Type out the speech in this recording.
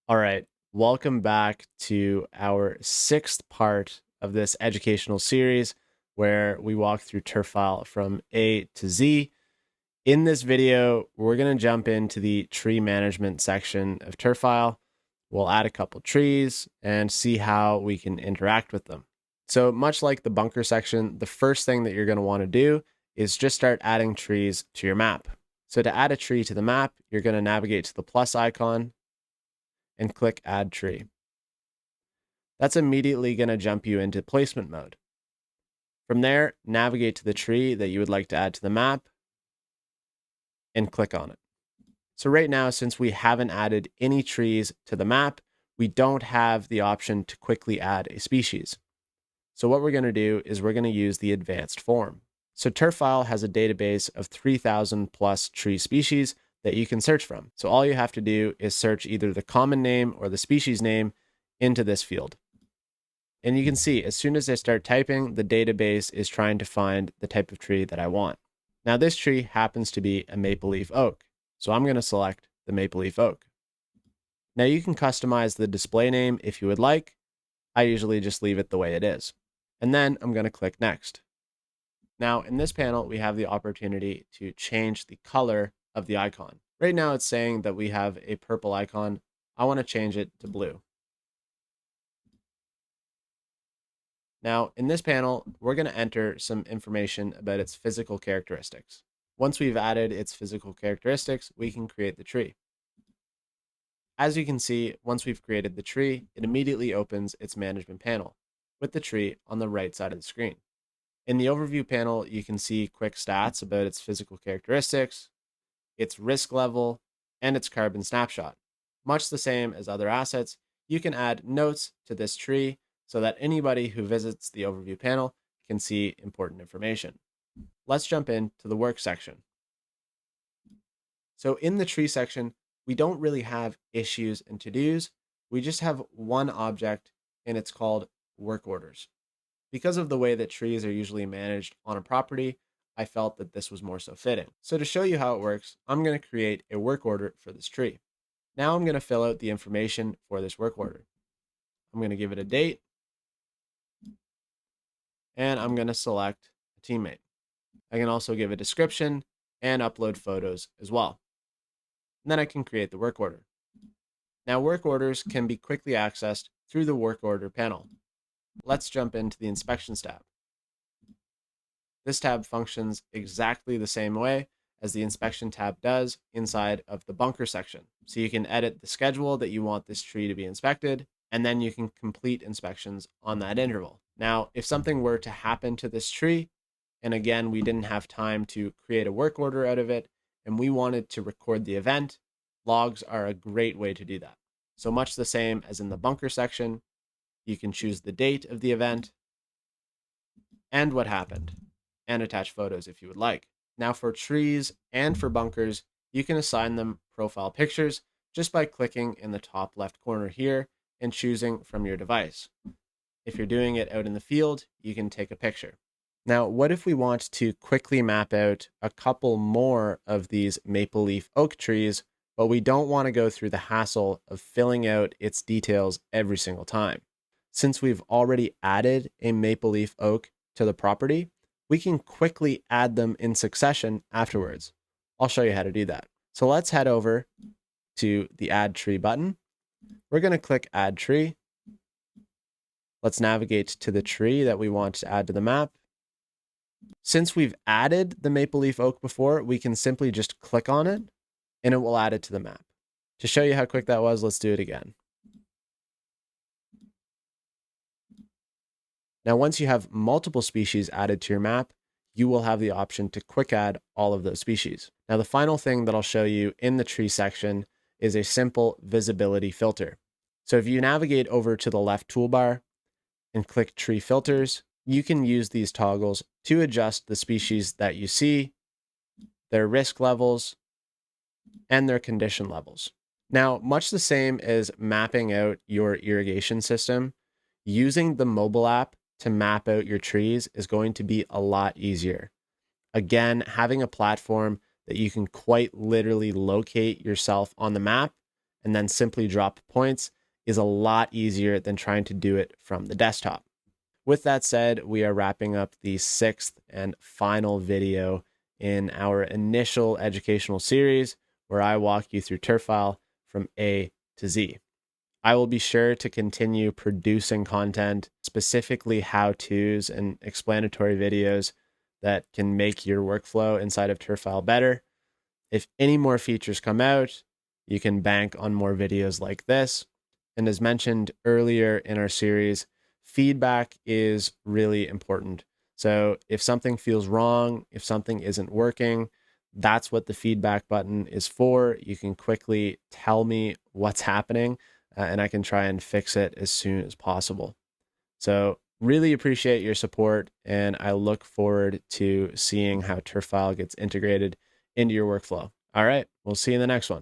All right, welcome back to our sixth part of this educational series where we walk through Turfile from A to Z. In this video, we're going to jump into the tree management section of Turfile. We'll add a couple trees and see how we can interact with them. So much like the bunker section, the first thing that you're going to want to do is just start adding trees to your map. So to add a tree to the map, you're going to navigate to the plus icon and click Add Tree. That's immediately going to jump you into placement mode. From there, navigate to the tree that you would like to add to the map and click on it. So right now, since we haven't added any trees to the map, we don't have the option to quickly add a species. So what we're going to do is we're going to use the advanced form. So Turfile has a database of 3,000 plus tree species that you can search from. So all you have to do is search either the common name or the species name into this field. And you can see as soon as I start typing, the database is trying to find the type of tree that I want. Now this tree happens to be a maple leaf oak. So I'm going to select the maple leaf oak. Now you can customize the display name if you would like. I usually just leave it the way it is. And then I'm going to click next. Now in this panel, we have the opportunity to change the color of the icon. Right now it's saying that we have a purple icon. I want to change it to blue. Now in this panel, we're going to enter some information about its physical characteristics. Once we've added its physical characteristics, we can create the tree. As you can see, once we've created the tree, it immediately opens its management panel with the tree on the right side of the screen. In the overview panel, you can see quick stats about its physical characteristics, its risk level, and its carbon snapshot. Much the same as other assets, you can add notes to this tree so that anybody who visits the overview panel can see important information. Let's jump into the work section. So in the tree section, we don't really have issues and to-dos. We just have one object, and it's called work orders. Because of the way that trees are usually managed on a property, I felt that this was more so fitting. So to show you how it works, I'm going to create a work order for this tree. Now I'm going to fill out the information for this work order. I'm going to give it a date, and I'm going to select a teammate. I can also give a description and upload photos as well. And then I can create the work order. Now work orders can be quickly accessed through the work order panel. Let's jump into the inspections tab. This tab functions exactly the same way as the inspection tab does inside of the bunker section. So you can edit the schedule that you want this tree to be inspected, and then you can complete inspections on that interval. Now, if something were to happen to this tree, and again, we didn't have time to create a work order out of it, and we wanted to record the event, logs are a great way to do that. So much the same as in the bunker section, you can choose the date of the event and what happened, and attach photos if you would like. Now for trees and for bunkers, you can assign them profile pictures just by clicking in the top left corner here and choosing from your device. If you're doing it out in the field, you can take a picture. Now, what if we want to quickly map out a couple more of these maple leaf oak trees, but we don't want to go through the hassle of filling out its details every single time? Since we've already added a maple leaf oak to the property, we can quickly add them in succession afterwards. I'll show you how to do that. So let's head over to the Add Tree button. We're going to click Add Tree. Let's navigate to the tree that we want to add to the map. Since we've added the maple leaf oak before, we can simply just click on it and it will add it to the map. To show you how quick that was, let's do it again. Now, once you have multiple species added to your map, you will have the option to quick add all of those species. Now, the final thing that I'll show you in the tree section is a simple visibility filter. So if you navigate over to the left toolbar and click Tree Filters, you can use these toggles to adjust the species that you see, their risk levels, and their condition levels. Now, much the same as mapping out your irrigation system, using the mobile app to map out your trees is going to be a lot easier. Again, having a platform that you can quite literally locate yourself on the map and then simply drop points is a lot easier than trying to do it from the desktop. With that said, we are wrapping up the 6th and final video in our initial educational series where I walk you through Turfile from A to Z. I will be sure to continue producing content, specifically how-tos and explanatory videos that can make your workflow inside of Turfile better. If any more features come out, you can bank on more videos like this. And as mentioned earlier in our series, feedback is really important. So if something feels wrong, if something isn't working, that's what the feedback button is for. You can quickly tell me what's happening, and I can try and fix it as soon as possible. So really appreciate your support, and I look forward to seeing how Turfile gets integrated into your workflow. All right, we'll see you in the next one.